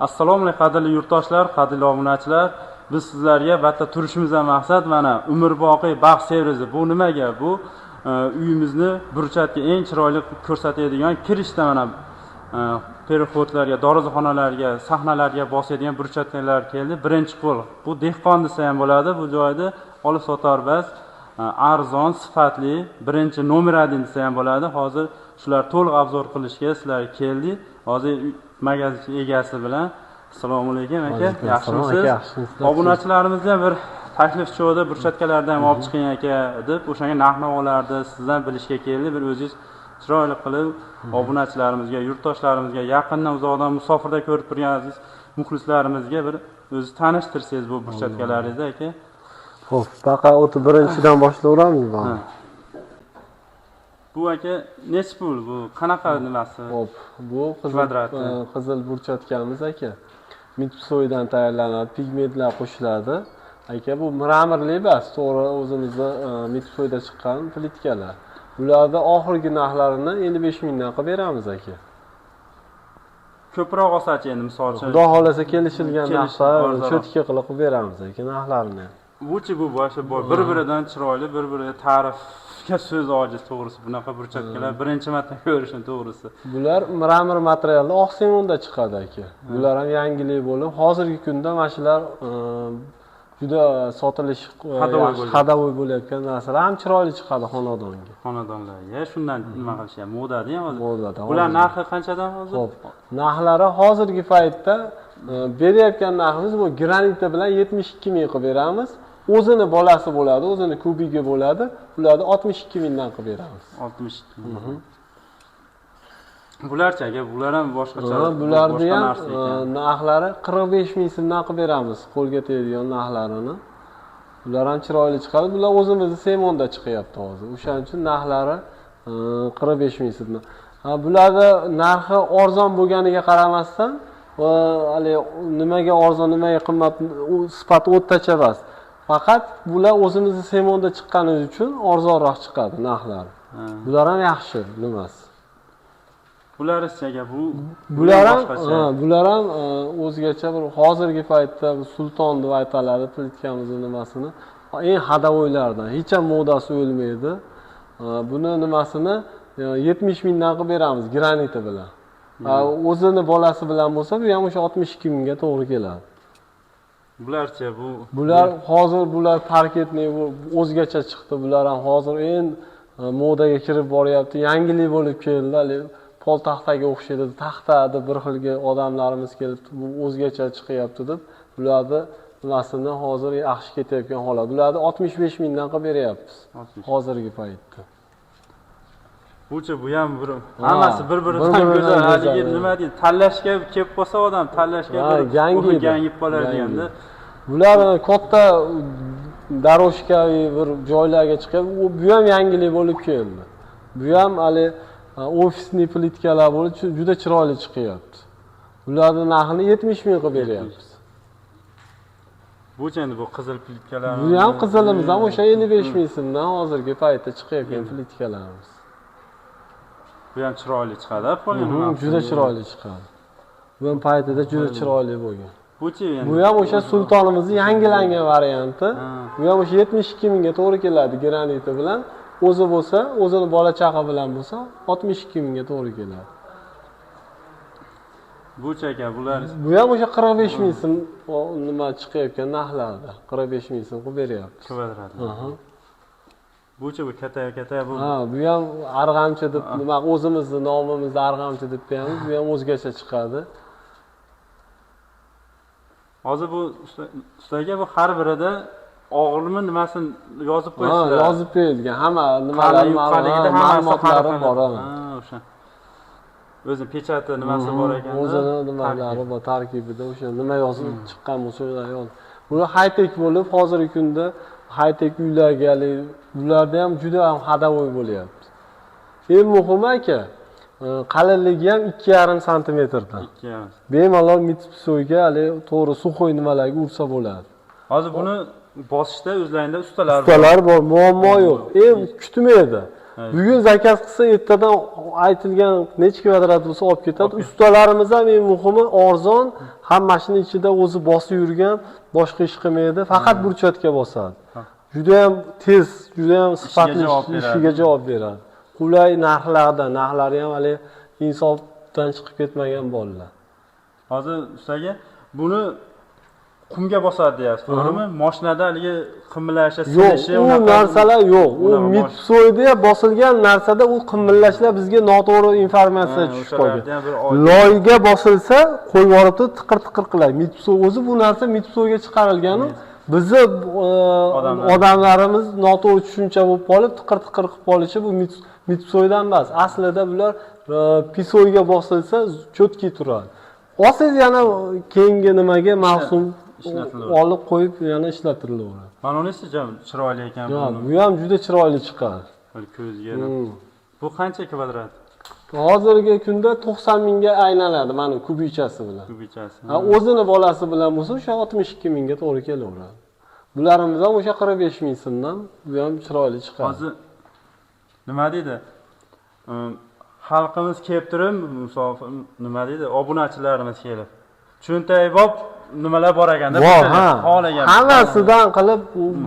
Assalomu alaykum qadrli yurtdoshlar, qadrli obunachilar. Biz sizlarga batta turishimizdan maqsad mana umrboqiy baxt sevrizi. Bu nimaga? Bu uyimizni burchatga eng chiroyli ko'rsatadigan kirishda mana perihodlarga, dorixonalarga, sahnalarga bosadigan burchatlar keldi. Birinchi qo'l. Bu dehqon desa ham bo'ladi. Bu joyda olib sotarbaz, arzon, sifatli, birinchi nomer 1 desa ham bo'ladi. Hozir shular to'liq obzor qilishga sizlar keldi. Hozir magazin egasi bilan assalomu alaykum aka, yaxshimisiz? Obunachilarimizdan bir taklif chiqdi, burchatkalardan ham olib chiqing aka deb, o'shanga narx-navolarni sizdan bilishga keldi. Bir o'zingiz chiroyli qilib obunachilarimizga, yurtdoshlarimizga, yaqindan uzoqdan musofirda ko'rib turgan aziz muxlislarimizga bir o'zingiz tanishtirsangiz bu burchatkalaringizni aka. Xo'p, faqat 31-dan boshlayveramizmi? Bu aka necha pul? Bu qanaqa nimasi? Xo'p, bu qizil burchatkamiz aka. Mitsoydan tayyorlanadi, pigmentlar qo'shiladi. Aka, bu mramorli emas, to'g'ri o'zimizda Mitsoyda chiqqan plitkalar. Bularda oxirgi narxlarini 55 mingdan qilib beramiz aka. Ko'proq olsa-chi endi misol uchun. Xudo xolasa kelishilgan narxlar cho'tka qilib beramiz aka narxlarini. Bu-chi bu boshqa bir-biridan chiroyli, bir-biriga ta'rifga so'z ojiz to'g'risi. Bunaqa burchatkalar birinchi marta ko'rishim to'g'risi. Bular mramor materialda oq semonda chiqadi aka. Bular ham yangilik bo'lib, hozirgi kunda mashinalar juda sotilish hadavoy bo'layotgan narsalar ham chiroyli chiqadi xonadonga. Xonadonlarga shundan nima qilishgan? Modada ham hozir. Modada. Bular narxi qanchadan hozir? Xo'p, narxlari hozirgi paytda berayotgan narximiz bu granita bilan 72 ming qilib beramiz. O'zini bolasi bo'ladi, o'zini kubigi bo'ladi. Ularni 62 mingdan qilib beramiz. 62 ming. Bularcha aka, bular ham boshqacha. Bularni ham narxlari 45 ming so'mdan qilib beramiz, qo'lga tegadigan narxlarini. Bular ham chiroyli chiqadi. Bular o'zimizning semonda chiqyapti hozir. O'shaning uchun narxlari 45 ming so'mdan. Bularning narxi arzon bo'lganiga qaramasdan, hali nimaga arzon, nimaga qimmat, u sifati o'rtacha emas. Faqat bular o'zimizning semonda chiqqani uchun arzonroq chiqadi narxlari. Bular ham yaxshi, nimasi? Bular-chi aka, bular ham o'zgacha bir hozirgi paytda sulton deb aytiladi plitkamizni nimasini. Eng hadavoylardan, hech ham modasi o'lmaydi. Buni nimasini 70 mingdan qilib beramiz graniti bilan. O'zini bolasi bilan bo'lsa, bu ham o'sha 62 mingga to'g'ri keladi. Bularchi bular hozir bular parketni o'zgacha chiqdi. Bular ham hozir eng modaga kirib boryapti. Yangilik bo'lib keldi. Pol taxtaga o'xshaydi. Taxtada bir xilga odamlarimiz kelib, bu o'zgacha chiqyapti deb, bularni nimasini hozir yaxshi ketayotgan holat. Bularni 65 mingdan qilib beryapmiz hozirgi paytda. Bu-chi bu ham bir hammasi bir-biridan go'zal. Hali nima deydi? Tanlashga kelib qolsa odam, tanlashga bir gangib qolar deganda. Bular katta daroshkaviy bir joylarga chiqib, bu ham yangilik bo'lib keldi. Bu ham hali ofisni plitkalar bo'lib juda chiroyli chiqyapti. Bularning narxini 70 ming qilib beryapmiz. Bu-chi endi bu qizil plitkalar. Bu ham qizilimiz ham o'sha 55 ming so'mdan hozirgi paytda chiqayotgan plitkalarimiz. Bu ham chiroyli chiqadi, juda chiroyli chiqadi. Bu ham paytida juda chiroyli bo'lgan. Bu-chi endi. Bu ham o'sha sultonimizning yangilangan varianti. Bu ham o'sha 72 mingga to'g'ri keladi graniti bilan. O'zi bo'lsa, o'zini bola chaqa bilan bo'lsa, 62 mingga to'g'ri keladi. Bu-chi aka, bular. Bu ham o'sha 45 ming so'm nima chiqayotgan narxlarda. 45 ming so'm qilib beryapti. Kvadrat. Bu-chi bu kataya bu. Bu ham arg'amchi deb nima o'zimizning nomimizni arg'amchi deb qo'yamiz. Bu ham o'zgacha chiqadi. Hozir bu ustaga bu har birida og'irmi nimasini yozib qo'yishdi. Yozib qo'yilgan. Hamma nimalari ma'lumotlari bor. O'sha. O'zi pechati nimasi bor ekan. O'zini nimalari bor tarkibida o'sha nima yozib chiqqan bo'lsa o'sha yozib. Bular high-tech bo'lib, hozirgi kunda high-tech uylarga, ularda ham juda ham hadavoy bo'lyapti. Eng muhimi aka, qalinligi ham 2,5 santimetrdan. 2,5. Bemalol Mitsubiga to'g'ri suxoy nimalarga ursa bo'ladi. Hozir buni bosishda o'zlaringda ustalar bor, muammo yo'q. Kutmaydi. Bugun zakaz qilsa ertadan aytilgan necha kvadrat bo'lsa olib ketadi. Ustalarimiz ham eng muhimi arzon, hammasini ichida o'zi bosib yurgan, boshqa ish qilmaydi, faqat burchatga bosadi. Juda ham tez, juda ham sifatli ishiga javob beradi. Qulay narxlari ham hali insofdan chiqib ketmagan bolalar. Hozir ustaga buni qumga bosadi deyapsiz, to'g'rimi? Mashinada haligi qimillashi, silishi, u narsalar yo'q. U mitsoyda bosilgan narsada u qimillashlar bizga noto'g'ri informatsiya tushib qolgan. Loyga bosilsa, qo'yib yuboribdi, tiqir qiladi. Mitsoy o'zi bu narsa mitsoyga chiqarilgan. Bizni odamlarimiz noto'g'ri tushuncha bo'lib qolib, tiqir qilib qolishi bu mitsoydan emas. Aslida bular pisoyga bosilsa, cho'tki turadi. Olsangiz yana keyingi nimaga mavsum olib qo'yib yana ishlatilaveradi. Mana unisi ham chiroyli ekan bu. Bu ham juda chiroyli chiqadi. Ko'zga. Bu qancha kvadrat? Hozirgi kunda 90 mingga aylanadi mana kubichasi bilan. Kubichasi. O'zini bolasi bilan bo'lsa o'sha 62 mingga to'g'ri kelaveradi. Bularimiz ham o'sha 45 ming so'mdan bu ham chiroyli chiqadi. Hozir nima deydi? Xalqimiz kelib turib, musofir nima deydi? Obunachilarimiz kelib. Cho'ntay bob nimalar bor ekanda, xohlagan. Hammasidan qilib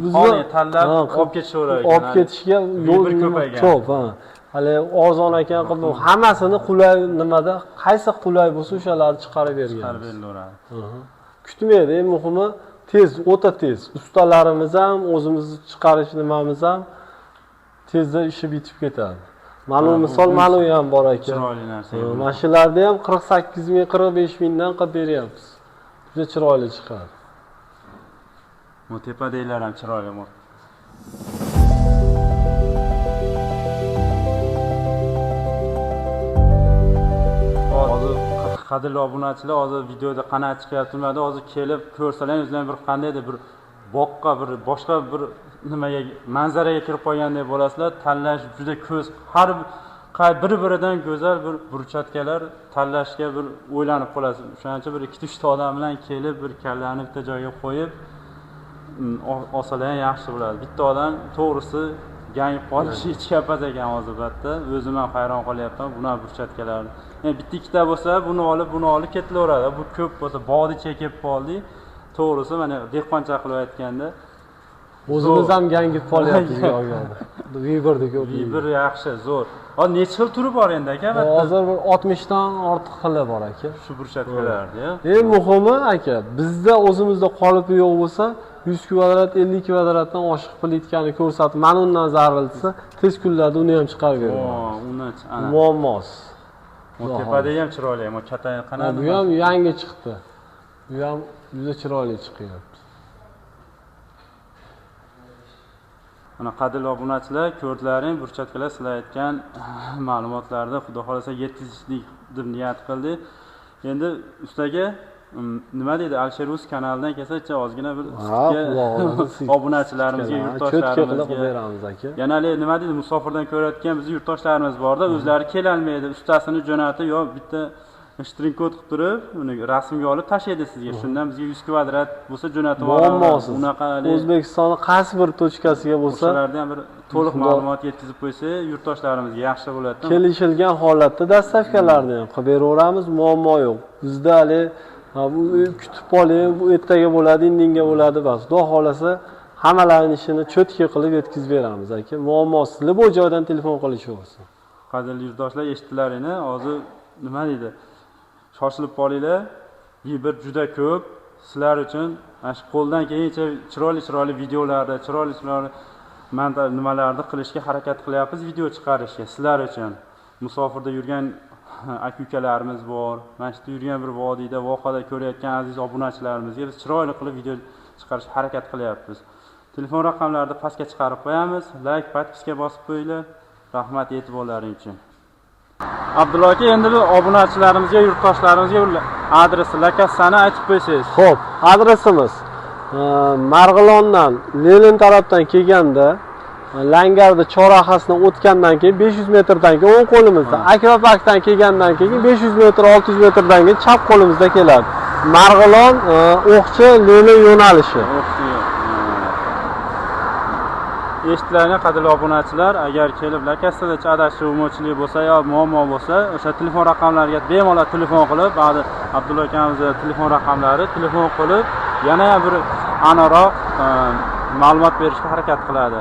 bizni tanlab olib ketishaveradi. Olib ketishga yo'l ko'p, Hali arzon ekan qilib hammasini qulay nimada, qaysi qulay bo'lsa o'shalarni chiqarib bergan. Chiqarib berilaveradi. Kutmaydi, eng muhimi tez, o'ta tez. Ustalarimiz ham, o'zimiz chiqarish nimamiz ham tezda ishi bitib ketadi. Ma'lum misol ma'lum ham bor ekan. Chiroyli narsa. Mashinalarda ham 48 ming, 45 mingdan qilib beryapmiz. Juda chiroyli chiqadi. Bu tepadaglar ham chiroyli bor. Hozir qadrli obunachilar, hozir videoda qanaqa chiqyapti bilmadim, hozir kelib ko'rsalar, o'zlaring bir qandaydir bir boqqa, bir boshqa bir nimaga manzaraga kirib qolgandek bo'lasizlar. Tanlash juda ko'z, har bir-biridan go'zal bir burchatkalar tanlashga bir o'ylanib qolasiz. O'shaning uchun bir 2-3 ta odam bilan kelib, bir kallani bitta joyga qo'yib olsalar ham yaxshi bo'ladi. Bitta odam to'g'risi gangib qolishi hech gapmas ekan ozibatda. O'zim ham hayron qolyapman buni burchatkalarni. Yani bitta ikkita bo'lsa, buni olib ketilaveradi. Bu ko'p bo'lsa, bog'ni chekib qoldi. To'g'risi, mana dehqoncha qilib aytganda o'zimiz ham gangib qolyapmiz yo'g'ida. Viberda ko'p. Viber yaxshi, zo'r. Hozir necha xil turi bor endi aka? Hozir bir 60 dan ortiq xili bor aka. Shu burchatkalarda. Eng muhimi aka, bizda o'zimizda qolipi yo'q bo'lsa, 100 kvadrat, 50 kvadratdan oshiq plitkani ko'rsatib, mana undan zarilsa, tez kunlarda uni ham chiqarib beraman. Uni ana. Muammos. Tepada ham chiroyli, ammo katay qanday? Bu ham yangi chiqdi. Bu ham juda chiroyli chiqyapti. Mana qadrli obunachilar, ko'rdilaring, burchatkalar sizlar aytgan ma'lumotlarda xudo xolasa yetkazishlik deb niyat qildik. Endi ustaga nima deydi, Alisher Rus kanalidan kelsa, ozgina bir obunachilarimizga, yurtdoshlarimizga beramiz aka. Yana nima deydi, musofirdan ko'rayotgan bizning yurtdoshlarimiz borda, o'zlari kela olmaydi, ustasini jo'natib yo bitta string kod qilib turib, uni rasmga olib tashlaydi sizga. Shundan bizga 100 kvadrat bo'lsa jo'natib yuboramiz. Unaqa O'zbekistonning qaysi bir tochkasiga bo'lsa, o'shalarda ham bir to'liq ma'lumot yetkazib qo'ysa, yurtdoshlarimizga yaxshi bo'ladi. Kelishilgan holatda dastavkalarni ham qilib beraveramiz, muammo yo'q. Bizda hali bu kutib qoling, bu ertaga bo'ladi, indinga bo'ladi bas. Xudo xolasa hammalarning ishini cho'tki qilib yetkazib beramiz aka. Muammosizlar bu joydan telefon qilishaversin. Qadrli yurtdoshlar, eshitdilaringni, hozir nima deydi? Shoshilib qolinglar. Viber juda ko'p. Sizlar uchun mana shu qo'ldan kelgancha chiroyli videolarni, chiroyli nimalarni qilishga harakat qilyapmiz, video chiqarishga sizlar uchun. Musofirda yurgan aka-ukalarimiz bor. Mana shu yurgan bir vodiyda, voqada ko'rayotgan aziz obunachilarimizga biz chiroyli qilib video chiqarishga harakat qilyapmiz. Telefon raqamlarini pastga chiqarib qo'yamiz. Like, podpiska bosib qo'yinglar. Rahmat e'tiborlaring uchun. Abdulla aka, endi bu obunachilarimizga, yurtdoshlarimizga adresi, lokatsiyani aytib qo'ysangiz. Xo'p, adresimiz Marg'ilondan, Lenin tarafdan kelganda, Langarda chorrahasidan o'tgandan keyin 500 metrdan keyin o'ng qo'limizda, Akvaparkdan kelgandan keyin 500 metr, 600 metrdan keyin chap qo'limizda keladi. Marg'ilon, O'qchi, Lenin yo'nalishi. eshitdilaringlar qadrli obunachilar, agar kelib Lakastada adashuv-mo'chilik bo'lsa yo muammo bo'lsa, o'sha telefon raqamlariga bemalol telefon qilib, ba'zi Abdulla akamizning telefon raqamlari telefon qilib yana bir aniqroq ma'lumot berishga harakat qiladi.